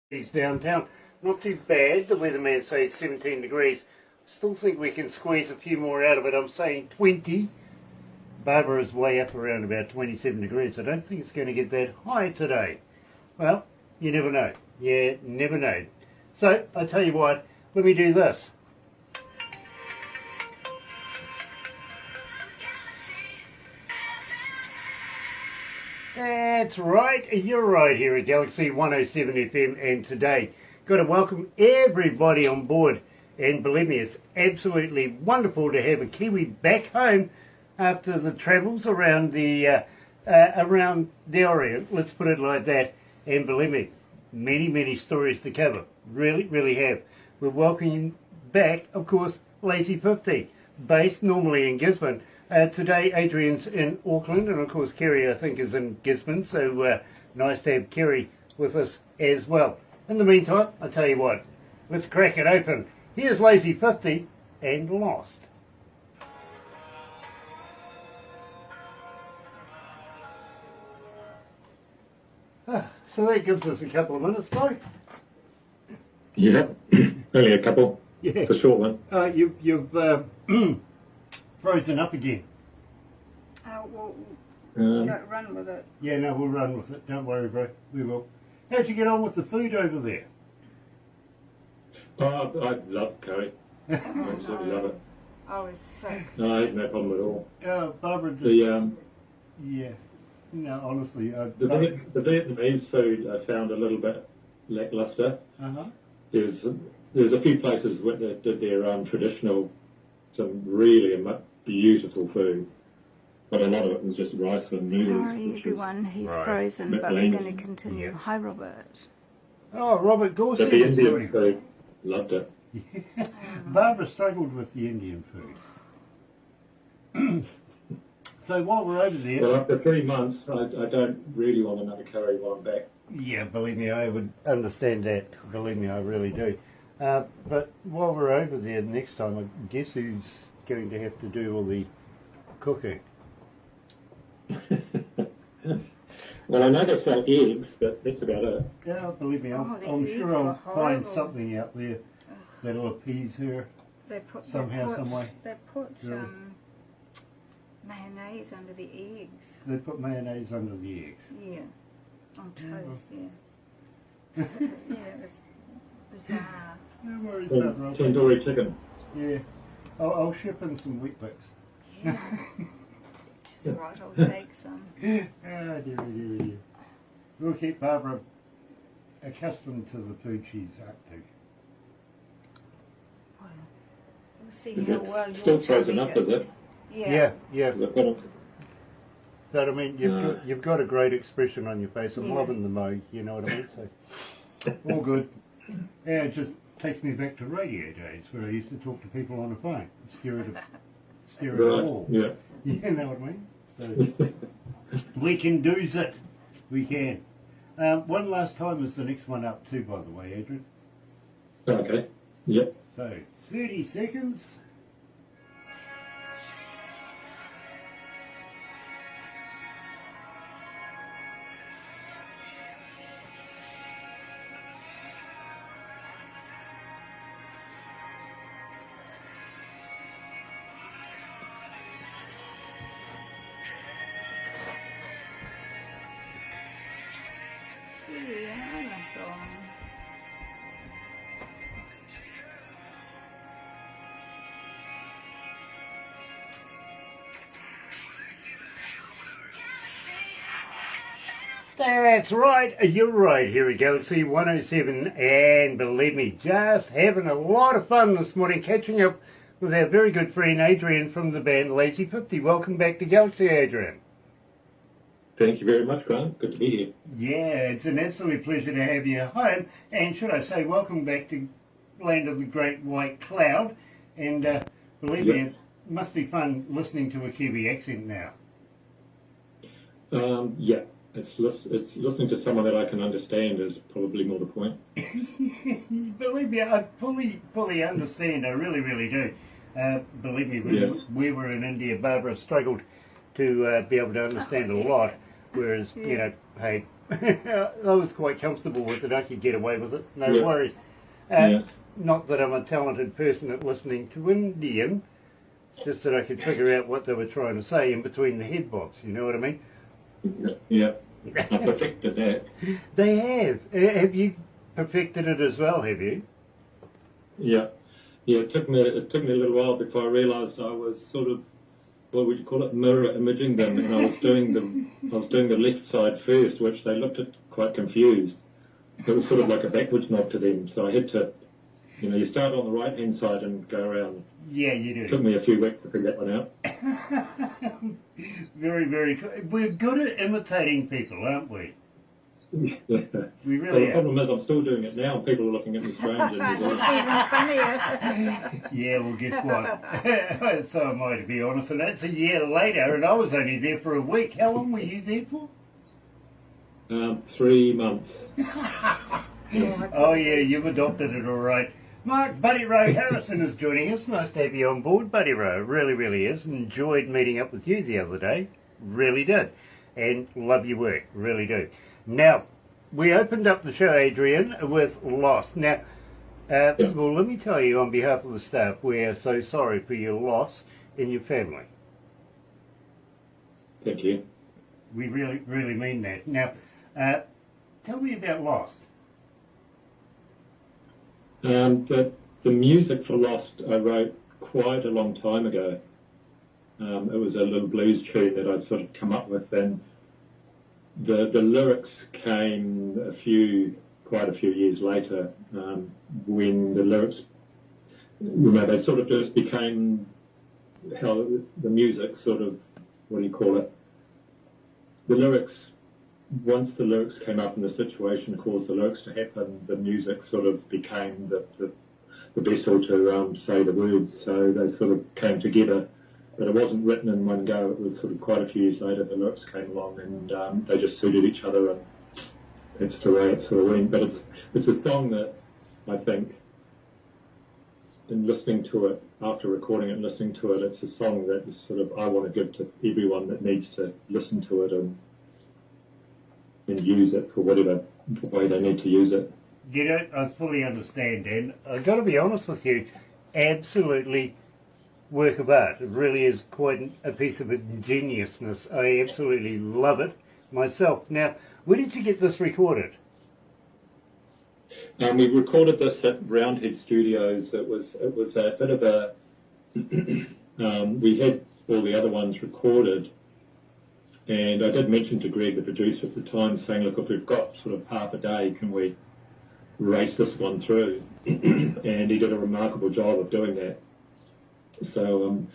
It's downtown. Not too bad. The weatherman says 17 degrees. Still think we can squeeze a few more out of it. I'm saying 20. Barbara is way up around about 27 degrees. I don't think it's going to get that high today. Well, you never know. Yeah, never know. So, I tell you what, let me do this. That's right, you're right here at Galaxy 107 FM, and today got to welcome everybody on board, and believe me, it's absolutely wonderful to have a Kiwi back home after the travels around the Orient, let's put it like that, and believe me, many stories to cover, really have. We're welcoming back, of course, Lazy 50, based normally in Gisborne. Today Adrian's in Auckland, and of course Kerry I think is in Gisborne, so nice to have Kerry with us as well. In the meantime, I tell you what, let's crack it open. Here's Lazy 50 and Lost. So that gives us a couple of minutes, though. Yeah, only a couple. Yeah. It's a short one. You've frozen up again. We'll run with it. Yeah, no, we'll run with it. Don't worry, bro. We will. How'd you get on with the food over there? Oh, I love curry. I absolutely love it. I was sick. No, I had no problem at all. Barbara just... Yeah. No, honestly... The Vietnamese food I found a little bit lackluster. Uh-huh. There's a few places where they did their traditional, some really beautiful food. But a lot of it was just rice and noodles. Sorry, everyone, he's right. frozen, but we're going to continue. Yeah. Hi, Robert. Oh, Robert Gorsey. But the Indian food, loved it. Yeah. Barbara struggled with the Indian food. So while we're over there... Well, after 3 months, I don't really want another curry while I'm back. Yeah, believe me, I would understand that. Believe me, I really do. But while we're over there next time, I guess who's going to have to do all the cooking? Well, I know they sell eggs, but that's about it. Yeah, believe me, I'm sure I'll find something out there that'll appease her somehow, some way. They put mayonnaise under the eggs. They put mayonnaise under the eggs? Yeah, on toast, yeah. Yeah, it's bizarre. No worries about that. Tandoori chicken. Yeah, I'll ship in some wheat bix. Yeah. That's right, I'll take some. Dear. We'll keep Barbara accustomed to the food she's up to. Well, we'll see Is how it well still you're frozen up, is it? Yeah. But I mean, No. you've got a great expression on your face. I'm Yeah. loving the mug, you know what I mean? So, all good. Yeah, it just takes me back to radio days where I used to talk to people on the phone, stare at a wall. Yeah. You know what I mean? So we can do it. We can. One last time is the next one up too, by the way, Adrian. Okay. Yep. So 30 seconds. That's right, you're right here at Galaxy 107, and believe me, just having a lot of fun this morning, catching up with our very good friend Adrian from the band Lazy 50. Welcome back to Galaxy, Adrian. Thank you very much, Grant. Good to be here. Yeah, it's an absolute pleasure to have you home, and should I say, welcome back to Land of the Great White Cloud, and believe me, it must be fun listening to a Kiwi accent now. Yeah. It's listening to someone that I can understand is probably more the point. Believe me, I fully understand. I really do. Believe me, we were in India. Barbara struggled to be able to understand a lot, whereas, you know, hey, I was quite comfortable with it. I could get away with it. No Yeah. worries. Yeah. Not that I'm a talented person at listening to Indian. It's just that I could figure out what they were trying to say in between the head bobs. You know what I mean? Yeah. I perfected that. They have. Have you perfected it as well? Have you? Yeah. Yeah, it took me a little while before I realised I was sort of, what would you call it, mirror imaging them, and I was doing the left side first, which they looked at quite confused. It was sort of like a backwards nod to them, so I had to, you start on the right hand side and go around. Yeah, you do. It took me a few weeks to figure that one out. Very, very good. We're good at imitating people, aren't we? Yeah. We Well, really the are. problem is I'm still doing it now, and people are looking at me strange. And It's there's even funnier. Yeah, well, guess what? So am I, to be honest, and that's a year later, and I was only there for a week. How long were you there for? 3 months. Oh, yeah, you've adopted it all right. Mark, Buddy Rowe Harrison is joining us. Nice to have you on board, Buddy Rowe. Really, really is. Enjoyed meeting up with you the other day. Really did. And love your work. Really do. Now, we opened up the show, Adrian, with Lost. Now, first of all, let me tell you on behalf of the staff, we are so sorry for your loss in your family. Thank you. We really, really mean that. Now, tell me about Lost. The music for Lost I wrote quite a long time ago. It was a little blues tune that I'd sort of come up with, and the lyrics came quite a few years later, when the lyrics, they sort of just became how the music sort of, what do you call it? The lyrics, once the lyrics came up and the situation caused the lyrics to happen, the music sort of became the vessel to say the words. So they sort of came together, but it wasn't written in one go. It was sort of quite a few years later the lyrics came along, and they just suited each other, and that's the way it sort of went. But it's a song that I think, in listening to it, after recording it and listening to it, it's a song that is sort of, I want to give to everyone that needs to listen to it and use it for whatever way they need to use it. You know, I fully understand, and I've got to be honest with you, absolutely work of art. It really is quite a piece of ingeniousness. I absolutely love it myself. Now, where did you get this recorded? We recorded this at Roundhead Studios. It was a bit of a we had all the other ones recorded, and I did mention to Greg, the producer at the time, saying, look, if we've got sort of half a day, can we race this one through? And he did a remarkable job of doing that. So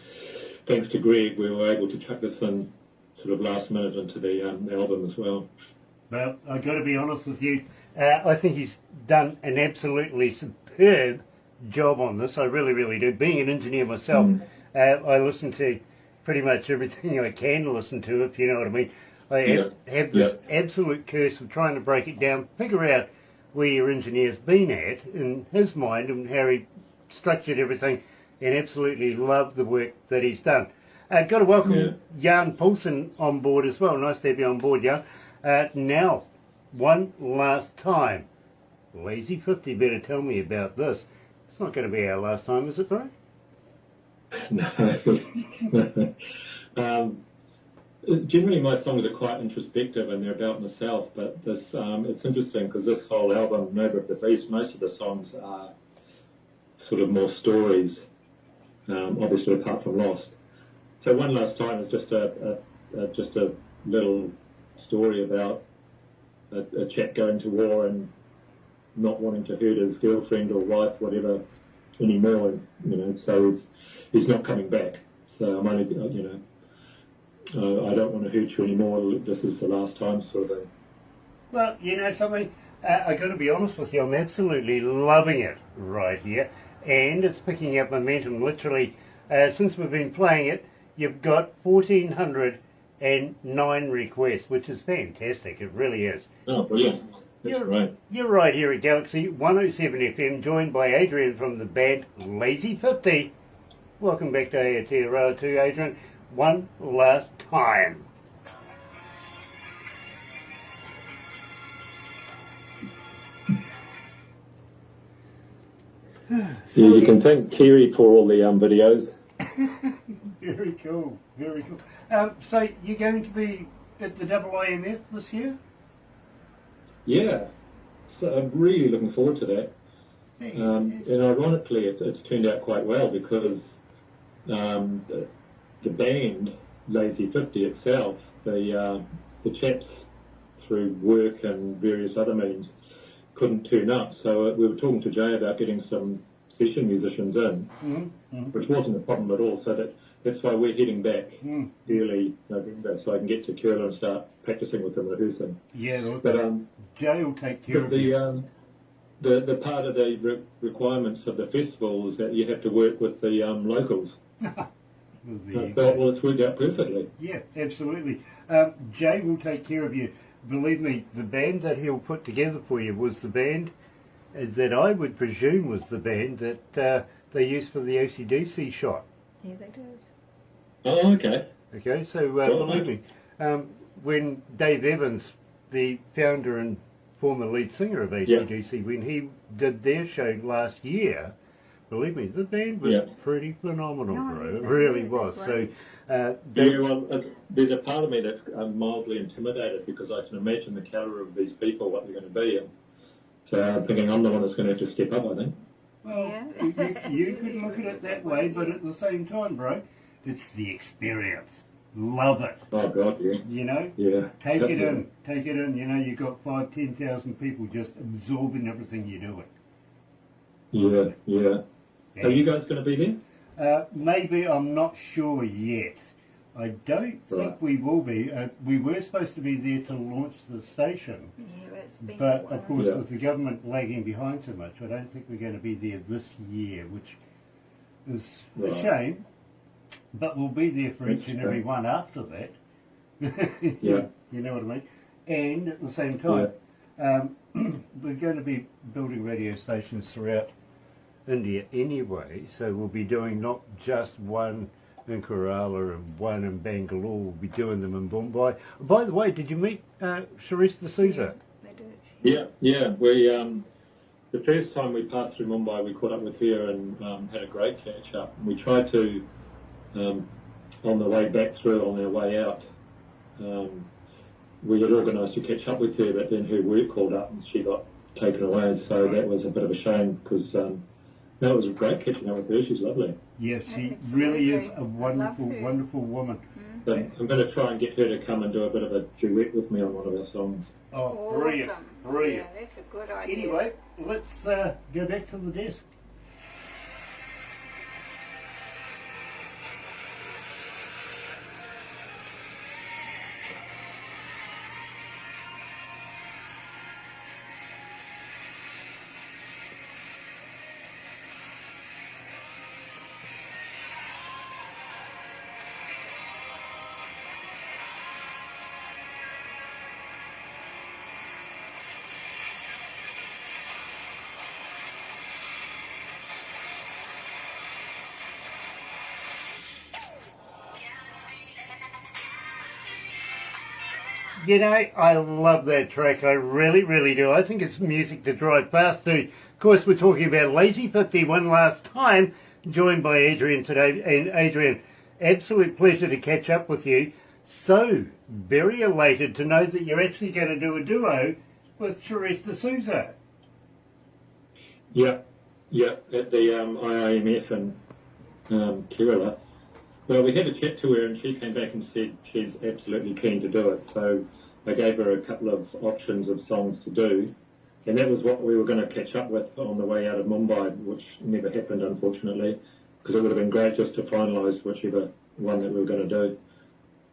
thanks to Greg, we were able to chuck this in sort of last minute into the album as well. Well, I've got to be honest with you, I think he's done an absolutely superb job on this. I really, really do. Being an engineer myself, I listen to pretty much everything I can listen to, if you know what I mean. I have this absolute curse of trying to break it down, figure out where your engineer's been at in his mind and how he structured everything, and absolutely love the work that he's done. Got to welcome Jan Poulsen on board as well. Nice to have you on board, Jan. Now, one last time. Lazy 50 better tell me about this. It's not going to be our last time, is it, bro? No. Generally, my songs are quite introspective and they're about myself, but this it's interesting because this whole album, Neighbour of the Beast, most of the songs are sort of more stories, obviously apart from Lost. So One Last Time is just a little story about a chap going to war and not wanting to hurt his girlfriend or wife, whatever, anymore, and, so he's not coming back. So I'm only, I don't want to hurt you anymore. This is the last time, sort of thing. Well, you know something, I got to be honest with you, I'm absolutely loving it right here, and it's picking up momentum literally. Since we've been playing it, you've got 1,409 requests, which is fantastic. It really is. Oh, brilliant. That's great. You're right here at Galaxy 107 FM, joined by Adrian from the band Lazy 50. Welcome back to Aotearoa 2, Adrian. One last time. Yeah, you can thank Kiri for all the videos. Very cool, very cool. So you're going to be at the IIMF this year? Yeah, so I'm really looking forward to that. And ironically, it's turned out quite well because the band, Lazy 50 itself, the chaps through work and various other means couldn't turn up. So we were talking to Jay about getting some session musicians in, which wasn't a problem at all. So that's why we're heading back early November, so I can get to Curla and start practicing with them, rehearsing. Yeah, look, but Jay will take care of you. The part of the requirements of the festival is that you have to work with the locals. Well, it's worked out perfectly. Yeah, absolutely. Jay will take care of you. Believe me, the band that he'll put together for you was the band that I would presume was the band that they used for the OCDC shot. Yeah, they did. Oh, okay. Okay, so believe me, when Dave Evans, the founder and former lead singer of ACDC, when he did their show last year, believe me, the band was pretty phenomenal, bro. It really was. So, there's a part of me that's mildly intimidated because I can imagine the caliber of these people, what they're going to be. And so I'm thinking I'm the one that's going to have to step up, I think. Well, you could look at it that way, but at the same time, bro, it's the experience. Love it. Oh, God, yeah. You know? Yeah. Take it in. You know, you've got 10,000 people just absorbing everything you're doing. Yeah. Are you guys going to be there? Maybe, I'm not sure yet. I don't think we will be. We were supposed to be there to launch the station. Yeah, it's been but of course, with the government lagging behind so much, I don't think we're going to be there this year, which is a shame. But we'll be there for each and every one after that. Yeah. You know what I mean? And at the same time, we're going to be building radio stations throughout India anyway, so we'll be doing not just one in Kerala and one in Bangalore, we'll be doing them in Mumbai. By the way, did you meet Charisse D'Souza? Yeah. We the first time we passed through Mumbai, we caught up with her and had a great catch up. We tried to, on the way back through, on our way out, we had organised to catch up with her, but then her work called up and she got taken away, so that was a bit of a shame because it was great catching up with her. She's lovely. Yes, she really is a wonderful, wonderful woman. But I'm going to try and get her to come and do a bit of a duet with me on one of our songs. Oh, brilliant. Yeah, that's a good idea. Anyway, let's go back to the desk. You know, I love that track. I really, really do. I think it's music to drive past to. Of course, we're talking about Lazy 50 one last time, joined by Adrian today. And Adrian, absolute pleasure to catch up with you. So, very elated to know that you're actually going to do a duo with Charisse D'Souza. Yeah, at the IIMF in Kerala. Well, we had a chat to her and she came back and said she's absolutely keen to do it. So I gave her a couple of options of songs to do. And that was what we were going to catch up with on the way out of Mumbai, which never happened, unfortunately, because it would have been great just to finalise whichever one that we were going to do.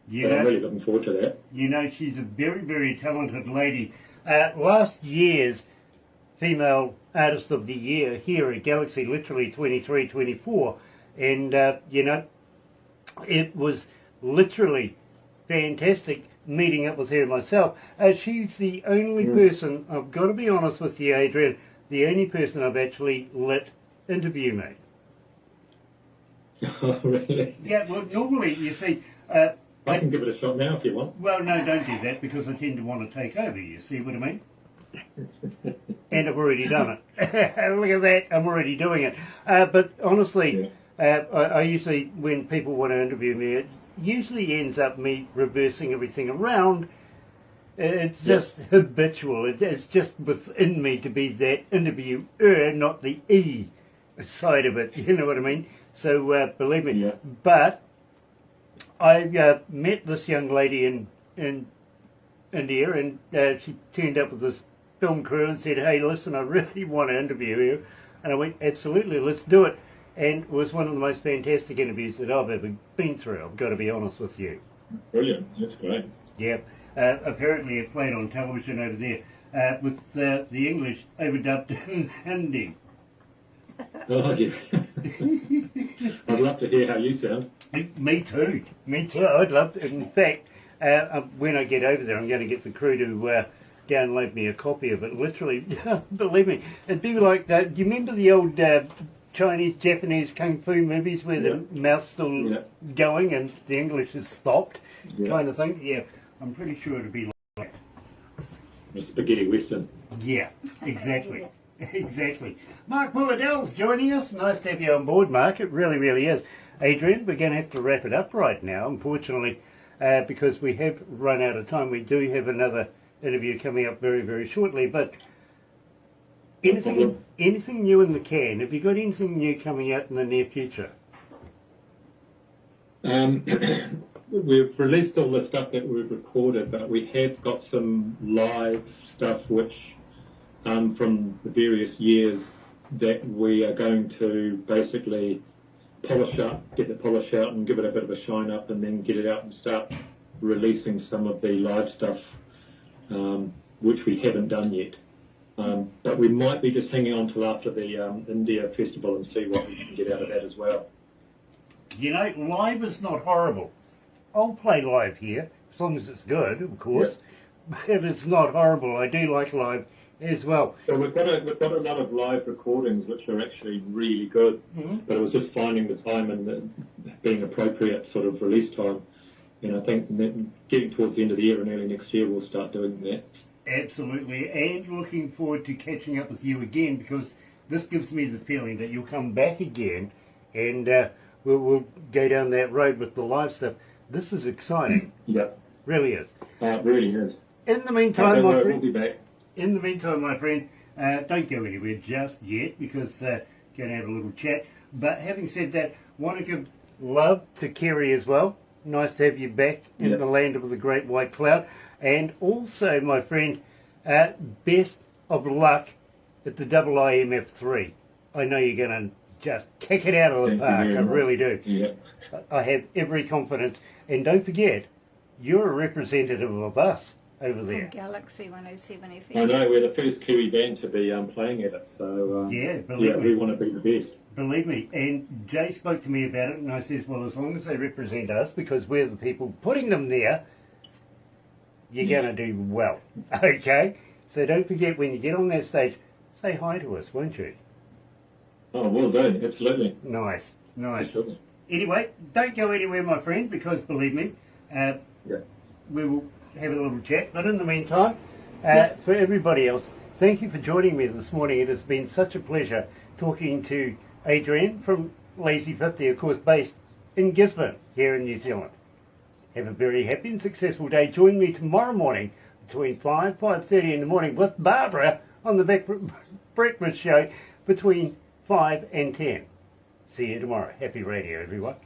But I'm really looking forward to that. You know, she's a very, very talented lady. Last year's Female Artist of the Year here at Galaxy, literally 23-24, and, you know, it was literally fantastic meeting up with her myself. She's the only person, I've got to be honest with you, Adrian, the only person I've actually let interview me. Oh, really? Yeah, well, normally, you see... I can give it a shot now if you want. Well, no, don't do that because I tend to want to take over, you see what I mean? and I've already done it. Look at that, I'm already doing it. But honestly, I usually, when people want to interview me, it usually ends up me reversing everything around. It's just habitual. It's just within me to be that interviewer, not the E side of it. You know what I mean? So believe me. Yeah. But I met this young lady in India, and she turned up with this film crew and said, "Hey, listen, I really want to interview you." And I went, "Absolutely, let's do it." And it was one of the most fantastic interviews that I've ever been through. I've got to be honest with you. Brilliant. That's great. Yeah. Apparently it played on television over there with the English overdubbed in Hindi. Oh, yeah. I'd love to hear how you sound. Me too. Me too. I'd love to. In fact, when I get over there, I'm going to get the crew to download me a copy of it. Literally, believe me, it'd be like that. Do you remember the old Chinese, Japanese kung fu movies where the mouth's still going and the English is stopped, kind of thing? Yeah, I'm pretty sure it'd be like that. A spaghetti western. Yeah, exactly. Exactly. Mark Bulladell's joining us. Nice to have you on board, Mark. It really, really is. Adrian, we're going to have to wrap it up right now, unfortunately, because we have run out of time. We do have another interview coming up very, very shortly. But anything new in the can? Have you got anything new coming out in the near future? We've released all the stuff that we've recorded, but we have got some live stuff which from the various years that we are going to basically polish up, get the polish out and give it a bit of a shine up, and then get it out and start releasing some of the live stuff which we haven't done yet. But we might be just hanging on till after the India festival and see what we can get out of that as well. You know, live is not horrible. I'll play live here, as long as it's good, of course. But it's not horrible. I do like live as well. So we've got a lot of live recordings which are actually really good, but it was just finding the time and being appropriate sort of release time. And I think getting towards the end of the year and early next year we'll start doing that. Absolutely, and looking forward to catching up with you again, because this gives me the feeling that you'll come back again and we'll go down that road with the live stuff. This is exciting. Yep. Really is. It really is. In the meantime, my friend, we'll be back. In the meantime, my friend, don't go anywhere just yet, because going to have a little chat. But having said that, want to give love to Kerry as well. Nice to have you back in the land of the great white cloud. And also, my friend, best of luck at the IMF3. I know you're going to just kick it out of the park. I really do. Yeah. I have every confidence. And don't forget, you're a representative of us over there. From galaxy107fm. I know, we're the first Kiwi band to be playing at it, so believe me. we want to be the best. Believe me. And Jay spoke to me about it, and I says, well, as long as they represent us, because we're the people putting them there, you're going to do well. Okay? So don't forget, when you get on that stage, say hi to us, won't you? Oh, well done. Absolutely. Nice. Absolutely. Anyway, don't go anywhere, my friend, because believe me, we will have a little chat. But in the meantime, for everybody else, thank you for joining me this morning. It has been such a pleasure talking to Adrian from Lazy 50, of course, based in Gisborne, here in New Zealand. Have a very happy and successful day. Join me tomorrow morning between 5:30 in the morning with Barbara on the Breakfast Show between 5 and 10. See you tomorrow. Happy radio, everyone.